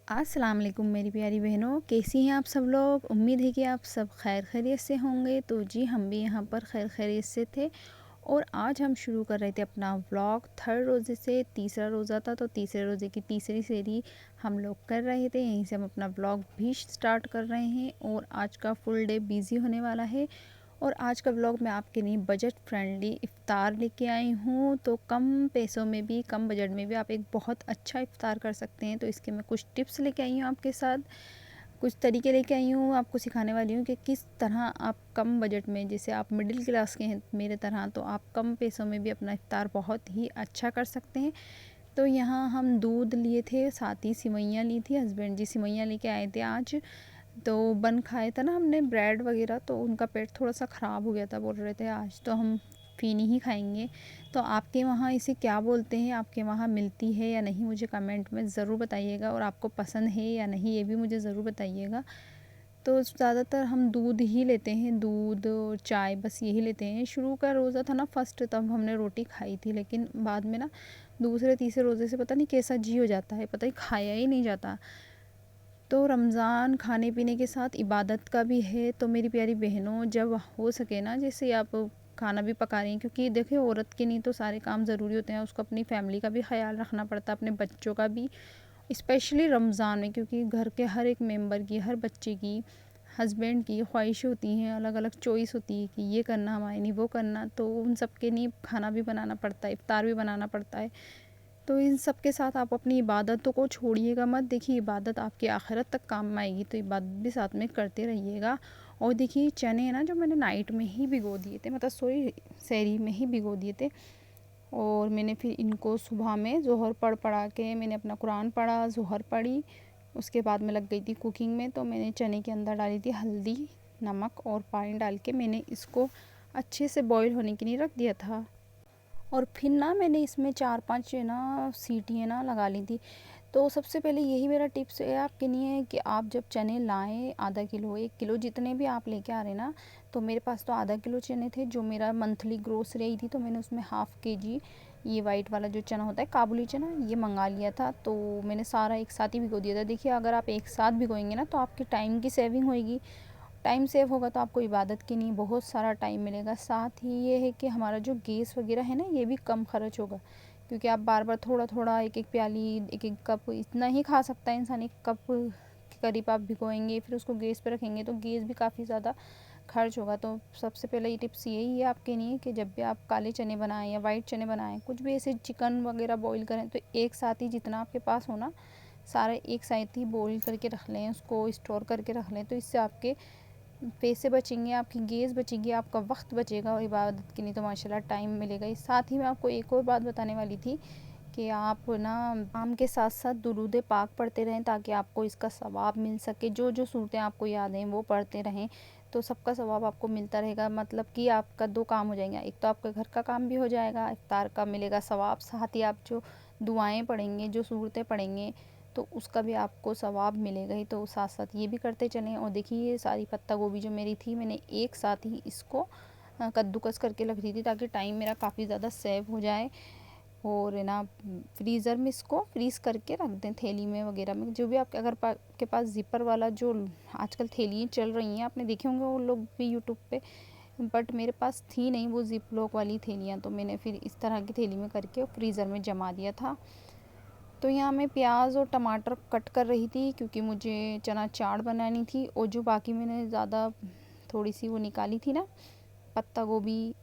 अस्सलाम वालेकुम मेरी प्यारी बहनों, कैसी हैं आप सब लोग। उम्मीद है कि आप सब खैर खैरियत से होंगे। तो जी हम भी यहाँ पर खैर खैरियत से थे और आज हम शुरू कर रहे थे अपना व्लॉग। थर्ड रोज़े से तीसरा रोज़ा था, तो तीसरे रोज़े की तीसरी सेरी हम लोग कर रहे थे। यहीं से हम अपना व्लॉग भी स्टार्ट कर रहे हैं और आज का फुल डे बिज़ी होने वाला है। और आज का व्लॉग मैं आपके लिए बजट फ्रेंडली इफ़्तार लेके आई हूँ। तो कम पैसों में भी, कम बजट में भी आप एक बहुत अच्छा इफ़्तार कर सकते हैं। तो इसके मैं कुछ टिप्स लेके आई हूँ आपके साथ, कुछ तरीके लेके आई हूँ, आपको सिखाने वाली हूँ कि किस तरह आप कम बजट में, जैसे आप मिडिल क्लास के हैं मेरे तरह, तो आप कम पैसों में भी अपना इफ़्तार बहुत ही अच्छा कर सकते हैं। तो यहाँ हम दूध लिए थे, साथ ही सिवैयाँ ली थी। हस्बैंड जी सिवैयाँ लेके आए थे आज। तो बन खाया था ना हमने ब्रेड वगैरह, तो उनका पेट थोड़ा सा ख़राब हो गया था। बोल रहे थे आज तो हम फ़ीनी ही खाएंगे। तो आपके वहाँ इसे क्या बोलते हैं, आपके वहाँ मिलती है या नहीं, मुझे कमेंट में ज़रूर बताइएगा। और आपको पसंद है या नहीं ये भी मुझे ज़रूर बताइएगा। तो ज़्यादातर हम दूध ही लेते हैं, दूध और चाय बस यही लेते हैं। शुरू का रोज़ा था ना फर्स्ट, तब हमने रोटी खाई थी, लेकिन बाद में ना दूसरे तीसरे रोज़े से पता नहीं कैसा जी हो जाता है, पता ही खाया ही नहीं जाता। तो रमज़ान खाने पीने के साथ इबादत का भी है। तो मेरी प्यारी बहनों, जब हो सके ना, जैसे आप खाना भी पका रही हैं, क्योंकि देखिए औरत के लिए तो सारे काम ज़रूरी होते हैं। उसको अपनी फैमिली का भी ख्याल रखना पड़ता है, अपने बच्चों का भी, स्पेशली रमज़ान में, क्योंकि घर के हर एक मेंबर की, हर बच्चे की, हस्बैंड की ख्वाहिश होती हैं, अलग अलग चॉइस होती है कि ये करना हमारे लिए, वो करना। तो उन सब के लिए खाना भी बनाना पड़ता है, इफ्तार भी बनाना पड़ता है। तो इन सब के साथ आप अपनी इबादतों को छोड़िएगा मत। देखिए इबादत आपकी आखिरत तक काम आएगी, तो इबादत भी साथ में करते रहिएगा। और देखिए चने हैं ना, जो मैंने नाइट में ही भिगो दिए थे, मतलब सोई सहरी में ही भिगो दिए थे। और मैंने फिर इनको सुबह में ज़ोहर पढ़ा के मैंने अपना कुरान पढ़ा, ज़ोहर पढ़ी। उसके बाद मैं लग गई थी कुकिंग में। तो मैंने चने के अंदर डाली थी हल्दी, नमक और पानी डाल के मैंने इसको अच्छे से बॉईल होने के लिए रख दिया था। और फिर ना मैंने इसमें 4-5 ना सीटियाँ ना लगा ली थी। तो सबसे पहले यही मेरा टिप्स है आपके लिए कि आप जब चने लाएँ, आधा किलो 1 किलो जितने भी आप लेके आ रहे हैं ना, तो मेरे पास तो आधा किलो चने थे, जो मेरा मंथली ग्रोसरी आई थी। तो मैंने उसमें हाफ़ केजी ये वाइट वाला जो चना होता है, काबुली चना, ये मंगा लिया था। तो मैंने सारा एक साथ ही भिगो दिया था। देखिए अगर आप एक साथ भिगोएंगे ना, तो आपकी टाइम की सेविंग होएगी। टाइम सेव होगा तो आपको इबादत के लिए बहुत सारा टाइम मिलेगा। साथ ही ये है कि हमारा जो गैस वगैरह है ना, ये भी कम खर्च होगा, क्योंकि आप बार बार थोड़ा थोड़ा, एक एक प्याली, एक एक कप, इतना ही खा सकता है इंसान। 1 कप के करीब आप भिगोएंगे, फिर उसको गैस पे रखेंगे, तो गैस भी काफ़ी ज़्यादा खर्च होगा। तो सबसे पहले ये टिप्स यही है आपके लिए कि जब भी आप काले चने बनाएं या वाइट चने बनाएं, कुछ भी ऐसे चिकन वगैरह बॉईल करें, तो एक साथ ही जितना आपके पास हो ना, सारे एक साथ ही बॉईल करके रख लें, उसको स्टोर करके रख लें। तो इससे आपके पैसे बचेंगे, आपकी गैस बचेगी, आपका वक्त बचेगा, और इबादत के लिए तो माशाल्लाह टाइम मिलेगा ही। साथ ही मैं आपको एक और बात बताने वाली थी कि आप ना काम के साथ साथ दुरूद पाक पढ़ते रहें, ताकि आपको इसका सवाब मिल सके। जो जो सूरतें आपको याद हैं वो पढ़ते रहें, तो सबका सवाब आपको मिलता रहेगा। मतलब कि आपका 2 काम हो जाएंगे, एक तो आपका घर का काम भी हो जाएगा, इफ्तार का मिलेगा सवाब, साथ ही आप जो दुआएं पढ़ेंगे, जो सूरतें पढ़ेंगे, तो उसका भी आपको सवाब मिलेगा ही। तो साथ साथ ये भी करते चलें। और देखिए ये सारी पत्ता गोभी जो मेरी थी, मैंने एक साथ ही इसको कद्दूकस करके रख दी थी, ताकि टाइम मेरा काफ़ी ज़्यादा सेव हो जाए। और है ना, फ्रीज़र में इसको फ्रीज़ करके रख दें, थैली में वगैरह में, जो भी आपके, अगर आपके पास ज़िपर वाला जो आजकल थैलियाँ चल रही हैं, आपने देखे होंगे वो लोग भी यूट्यूब पे, बट मेरे पास थी नहीं वो ज़िप लॉक वाली थैलियाँ। तो मैंने फिर इस तरह की थैली में करके फ्रीज़र में जमा दिया था। तो यहाँ मैं प्याज और टमाटर कट कर रही थी, क्योंकि मुझे चना चाट बनानी थी। और जो बाकी मैंने ज़्यादा थोड़ी सी वो निकाली थी ना, पत्ता गोभी,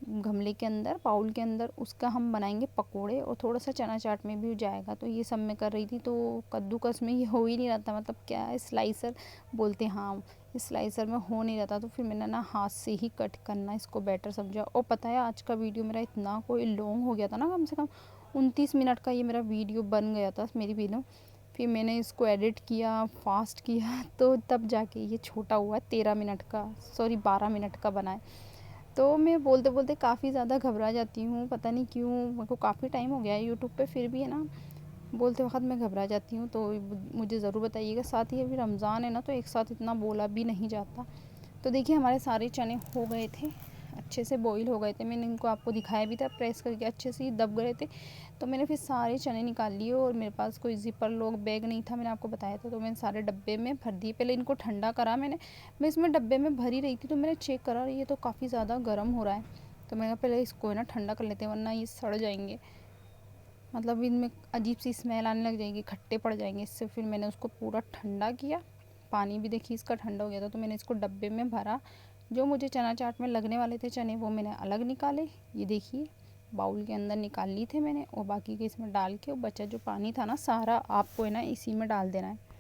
गमले के अंदर, बाउल के अंदर, उसका हम बनाएंगे पकोड़े, और थोड़ा सा चना चाट में भी हो जाएगा। तो ये सब मैं कर रही थी। तो कद्दूकस में ये हो ही नहीं रहा था, मतलब क्या है, स्लाइसर बोलते हैं, हाँ, स्लाइसर में हो नहीं रहा था। तो फिर मैंने ना हाथ से ही कट करना इसको बेटर समझा। और पता है आज का वीडियो मेरा इतना कोई लॉन्ग हो गया था ना, कम से कम 29 मिनट का ये मेरा वीडियो बन गया था, मेरी वीडियो। फिर मैंने इसको एडिट किया, फास्ट किया, तो तब जाके ये छोटा हुआ, 13 मिनट का, सॉरी 12 मिनट का बना है। तो मैं बोलते बोलते काफ़ी ज़्यादा घबरा जाती हूँ, पता नहीं क्यों, मेरे को काफ़ी टाइम हो गया है यूट्यूब पे, फिर भी है ना, बोलते वक्त मैं घबरा जाती हूँ। तो मुझे ज़रूर बताइएगा। साथ ही अभी रमज़ान है ना, तो एक साथ इतना बोला भी नहीं जाता। तो देखिए हमारे सारे चने हो गए थे अच्छे से बॉईल हो गए थे। मैंने इनको आपको दिखाया भी था, प्रेस करके अच्छे से दब गए थे। तो मैंने फिर सारे चने निकाल लिए और मेरे पास कोई ज़िपर लॉक बैग नहीं था, मैंने आपको बताया था। तो मैंने सारे डब्बे में भर दिए। पहले इनको ठंडा करा मैं इसमें डब्बे में भर ही रही थी, तो मैंने चेक करा ये तो काफ़ी ज़्यादा गर्म हो रहा है। तो मैंने कहा पहले इसको है ना ठंडा कर लेते हैं, वरना ये सड़ जाएंगे, मतलब इनमें अजीब सी स्मेल आने लग जाएगी, खट्टे पड़ जाएंगे इससे। फिर मैंने उसको पूरा ठंडा किया, पानी भी देखिए इसका ठंडा हो गया था। तो मैंने इसको डब्बे में भरा। जो मुझे चना चाट में लगने वाले थे चने, वो मैंने अलग निकाले, ये देखिए बाउल के अंदर निकाल ली थे मैंने, और बाकी के इसमें डाल के, और बचा जो पानी था ना सारा आपको है ना इसी में डाल देना है।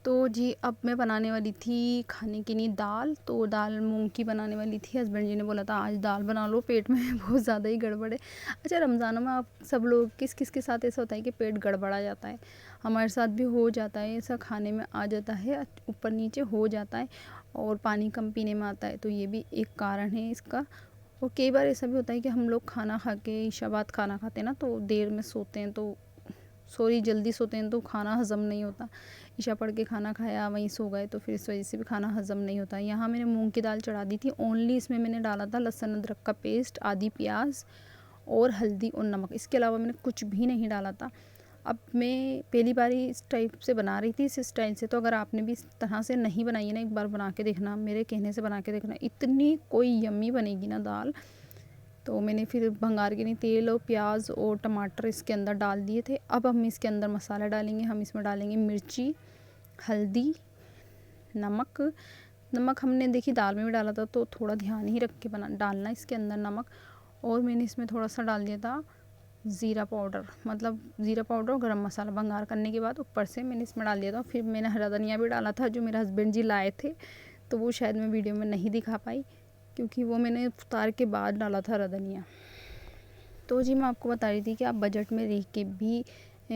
तो जी अब मैं बनाने वाली थी खाने के लिए दाल। तो दाल मूंग की बनाने वाली थी। हस्बैंड जी ने बोला था आज दाल बना लो, पेट में बहुत ज़्यादा ही गड़बड़ है। अच्छा, रमज़ानों में आप सब लोग किस किस के साथ ऐसा होता है कि पेट गड़बड़ा जाता है? हमारे साथ भी हो जाता है, ऐसा खाने में आ जाता है, ऊपर नीचे हो जाता है, और पानी कम पीने में आता है, तो ये भी एक कारण है इसका। और कई बार ऐसा भी होता है कि हम लोग खाना खा के ईशा बाद खाना खाते हैं ना, तो देर में सोते हैं, तो जल्दी सोते हैं, तो खाना हज़म नहीं होता। ईशा पढ़ के खाना खाया, वहीं सो गए, तो फिर इस वजह से भी खाना हज़म नहीं होता। यहाँ मैंने मूंग की दाल चढ़ा दी थी। ओनली इसमें मैंने डाला था लहसुन अदरक का पेस्ट, आधी प्याज और हल्दी और नमक। इसके अलावा मैंने कुछ भी नहीं डाला था। अब मैं पहली बार इस टाइप से बना रही थी, इस स्टाइल से। तो अगर आपने भी इस तरह से नहीं बनाई है ना, एक बार बना के देखना, मेरे कहने से बना के देखना, इतनी कोई यम्मी बनेगी ना दाल। तो मैंने फिर भंगार के लिए तेल और प्याज और टमाटर इसके अंदर डाल दिए थे। अब हम इसके अंदर मसाला डालेंगे। हम इसमें डालेंगे मिर्ची, हल्दी, नमक हमने देखी दाल में भी डाला था, तो थोड़ा ध्यान ही रख के डालना इसके अंदर नमक। और मैंने इसमें थोड़ा सा डाल दिया था ज़ीरा पाउडर, मतलब ज़ीरा पाउडर और गरम मसाला। भंगार करने के बाद ऊपर से मैंने इसमें डाल दिया था। फिर मैंने हरा धनिया भी डाला था, जो मेरे हस्बैंड जी लाए थे, तो वो शायद मैं वीडियो में नहीं दिखा पाई, क्योंकि वो मैंने इफ्तार के बाद डाला था हरा धनिया। तो जी मैं आपको बता रही थी कि आप बजट में रह के भी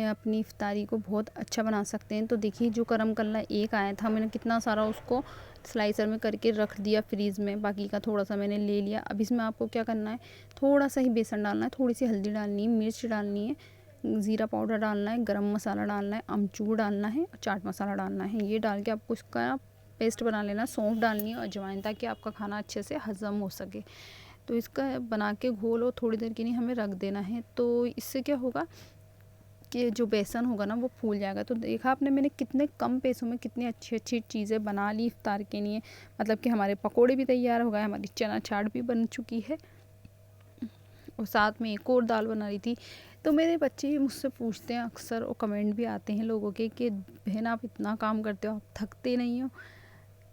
अपनी इफ्तारी को बहुत अच्छा बना सकते हैं। तो देखिए जो करम कल्ला एक आया था, मैंने कितना सारा उसको स्लाइसर में करके रख दिया फ्रीज़ में, बाकी का थोड़ा सा मैंने ले लिया। अब इसमें आपको क्या करना है, थोड़ा सा ही बेसन डालना है, थोड़ी सी हल्दी डालनी है, मिर्च डालनी है, ज़ीरा पाउडर डालना है, गरम मसाला डालना है, अमचूर डालना है और चाट मसाला डालना है। ये डाल के आपको इसका पेस्ट बना लेना। सौंफ डालनी है और अजवाइन, ताकि आपका खाना अच्छे से हज़म हो सके। तो इसका बना के घोल और थोड़ी देर के लिए हमें रख देना है। तो इससे क्या होगा कि जो बेसन होगा ना वो फूल जाएगा। तो देखा आपने मैंने कितने कम पैसों में कितनी अच्छी अच्छी चीज़ें बना ली इफ्तार के लिए। मतलब कि हमारे पकोड़े भी तैयार हो गए, हमारी चना चाट भी बन चुकी है, और साथ में एक और दाल बना रही थी। तो मेरे बच्चे मुझसे पूछते हैं अक्सर, और कमेंट भी आते हैं लोगों के कि बहन आप इतना काम करते हो, आप थकते नहीं हो?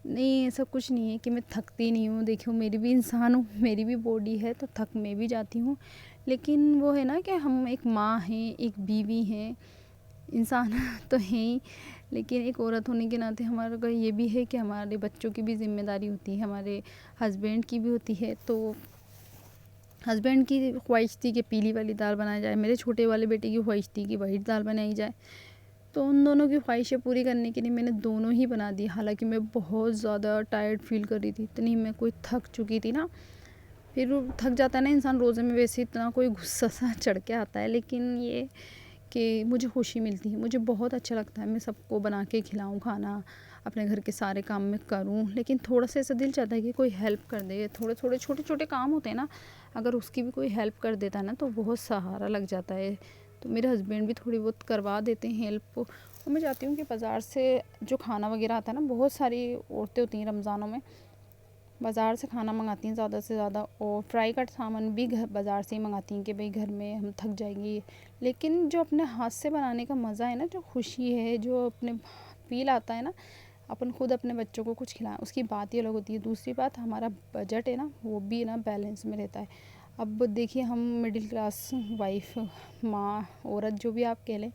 नहीं, ऐसा कुछ नहीं है कि मैं थकती नहीं हूँ। देखियो मेरी भी इंसान हूँ, मेरी भी बॉडी है, तो थक मैं भी जाती हूँ। लेकिन वो है ना कि हम एक माँ हैं, एक बीवी हैं, इंसान तो हैं ही, लेकिन एक औरत होने के नाते हमारा का ये भी है कि हमारे बच्चों की भी ज़िम्मेदारी होती है, हमारे हस्बैंड की भी होती है। तो हस्बैंड की ख्वाहिश थी कि पीली वाली दाल बनाई जाए, मेरे छोटे वाले बेटे की ख्वाहिश थी कि वाइट दाल बनाई जाए। तो उन दोनों की ख्वाहिशें पूरी करने के लिए मैंने दोनों ही बना दी। हालांकि मैं बहुत ज़्यादा टायर्ड फील कर रही थी, इतनी मैं कोई थक चुकी थी ना। फिर वो थक जाता है ना इंसान रोज़े में, वैसे इतना कोई गुस्सा सा चढ़ के आता है, लेकिन ये कि मुझे खुशी मिलती है, मुझे बहुत अच्छा लगता है मैं सबको बना के खिलाऊं खाना, अपने घर के सारे काम मैं करूं। लेकिन थोड़ा सा ऐसा दिल चाहता है कि कोई हेल्प कर दे। थोड़े थोड़े छोटे छोटे काम होते हैं ना, अगर उसकी भी कोई हेल्प कर देता है ना, तो बहुत सहारा लग जाता है। तो मेरे हस्बैंड भी थोड़ी बहुत करवा देते हैं हेल्प। और मैं चाहती हूँ कि बाज़ार से जो खाना वगैरह आता है ना, बहुत सारी औरतें होती हैं रमज़ानों में बाज़ार से खाना मंगाती हैं ज़्यादा से ज़्यादा, और फ्राई कट सामान भी घर बाज़ार से ही मंगाती हैं कि भाई घर में हम थक जाएंगे। लेकिन जो अपने हाथ से बनाने का मज़ा है ना, जो खुशी है, जो अपने फील आता है ना, अपन खुद अपने बच्चों को कुछ खिलाएं, उसकी बात ही अलग होती है। दूसरी बात, हमारा बजट है ना, वो भी ना बैलेंस में रहता है। अब देखिए हम मिडिल क्लास वाइफ, माँ, औरत, जो भी आप कह लें,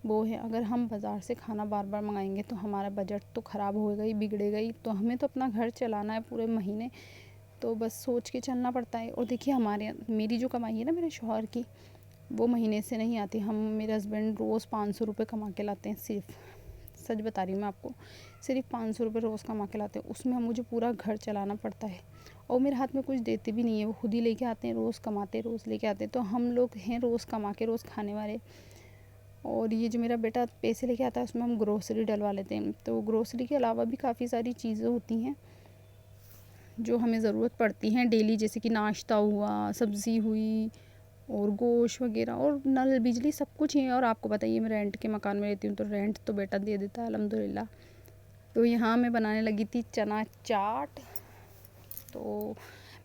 वो है। अगर हम बाज़ार से खाना बार बार मंगाएंगे तो हमारा बजट तो ख़राब होएगा ही, बिगड़ेगा ही। तो हमें तो अपना घर चलाना है पूरे महीने, तो बस सोच के चलना पड़ता है। और देखिए मेरी जो कमाई है ना, मेरे शौहर की, वो महीने से नहीं आती। मेरे हस्बैंड रोज़ 500 रुपये कमा के लाते हैं, सिर्फ, सच बता रही हूँ मैं आपको, सिर्फ 500 रुपये रोज़ कमा के लाते हैं। उसमें मुझे पूरा घर चलाना पड़ता है, और मेरे हाथ में कुछ देते भी नहीं है, वो खुद ही लेके आते हैं, रोज़ कमाते, रोज़ लेके आते हैं। तो हम लोग हैं रोज़ कमा के रोज़ खाने वाले। और ये जो मेरा बेटा पैसे लेके आता है, उसमें हम ग्रोसरी डलवा लेते हैं। तो ग्रोसरी के अलावा भी काफ़ी सारी चीज़ें होती हैं, जो हमें ज़रूरत पड़ती हैं डेली, जैसे कि नाश्ता हुआ, सब्ज़ी हुई और गोश्त वगैरह और नल, बिजली, सब कुछ ही है। और आपको बताइए मैं रेंट के मकान में रहती हूँ, तो रेंट तो बेटा दे देता है अल्हम्दुलिल्लाह। तो यहाँ मैं बनाने लगी थी चना चाट। तो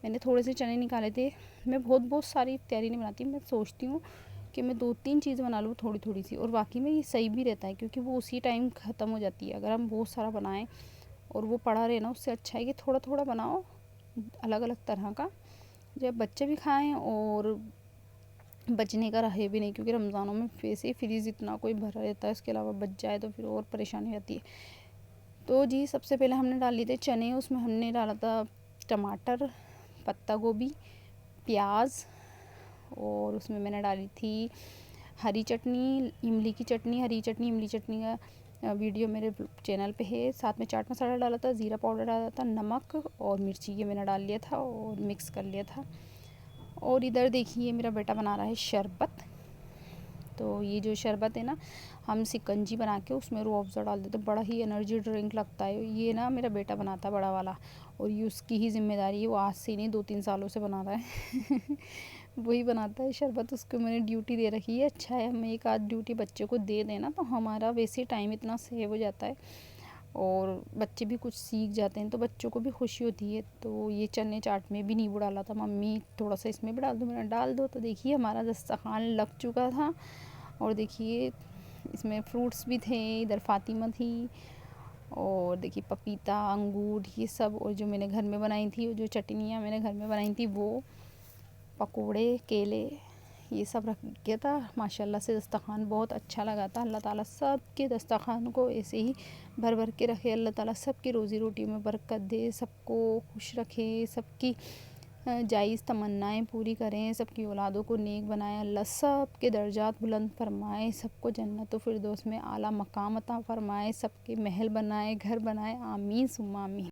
मैंने थोड़े से चने निकाले थे। मैं बहुत बहुत सारी तैयारी नहीं बनाती, मैं सोचती हूँ कि मैं 2-3 चीज़ें बना लूँ थोड़ी थोड़ी सी, और वाकई में ये सही भी रहता है क्योंकि वो उसी टाइम ख़त्म हो जाती है। अगर हम बहुत सारा बनाएं और वो पड़ा रहे ना, उससे अच्छा है कि थोड़ा थोड़ा बनाओ अलग अलग तरह का, जब बच्चे भी खाएं और बचने का रहे भी नहीं, क्योंकि रमज़ानों में वैसे ही फ्रीज़ इतना कोई भरा रहता है, इसके अलावा बच जाए तो फिर और परेशानी होती है। तो जी सबसे पहले हमने डाल लिए थे चने, उसमें हमने डाला था टमाटर, पत्ता गोभी, प्याज, और उसमें मैंने डाली थी हरी चटनी, इमली की चटनी, हरी चटनी, इमली चटनी का वीडियो मेरे चैनल पे है। साथ में चाट मसाला डाला था, ज़ीरा पाउडर डाला था, नमक और मिर्ची ये मैंने डाल लिया था और मिक्स कर लिया था। और इधर देखिए मेरा बेटा बना रहा है शरबत। तो ये जो शरबत है ना, हम शिकंजी बना के उसमें रूह अफ़ज़ा डाल देते, बड़ा ही एनर्जी ड्रिंक लगता है। ये ना मेरा बेटा बनाता है बड़ा वाला, और ये उसकी ही ज़िम्मेदारी है, वो आज से नहीं 2-3 सालों से बना रहा है वही बनाता है शरबत, उसको मैंने ड्यूटी दे रखी है। अच्छा है हम एक आध ड्यूटी बच्चे को दे देना, तो हमारा वैसे टाइम इतना सेव हो जाता है और बच्चे भी कुछ सीख जाते हैं, तो बच्चों को भी खुशी होती है। तो ये चने चाट में भी नींबू डाला था, मम्मी थोड़ा सा इसमें भी डाल दो, मैंने डाल दो। तो देखिए हमारा दस्तरखान लग चुका था, और देखिए इसमें फ्रूट्स भी थे, इधर फ़ातिमा थी, और देखिए पपीता, अंगूर, ये सब, और जो मैंने घर में बनाई थी, वो जो चटनियाँ मैंने घर में बनाई थी, वो पकोड़े, केले, ये सब रख गया था। माशाल्लाह से दस्तरखान बहुत अच्छा लगा था। अल्लाह ताला सब के दस्तरखान को ऐसे ही भर भर के रखे, अल्लाह ताला सबकी रोज़ी रोटी में बरकत दे, सबको खुश रखे, सबकी जायज़ तमन्नाएं पूरी करें, सबकी औलादों को नेक बनाए, अल्लाह सब के दर्जात बुलंद फरमाए, सबको जन्नत फ़िरदौस में आला मकाम अता फरमाए, सबके महल बनाए, घर बनाए, आमीन सुम्मा आमीन।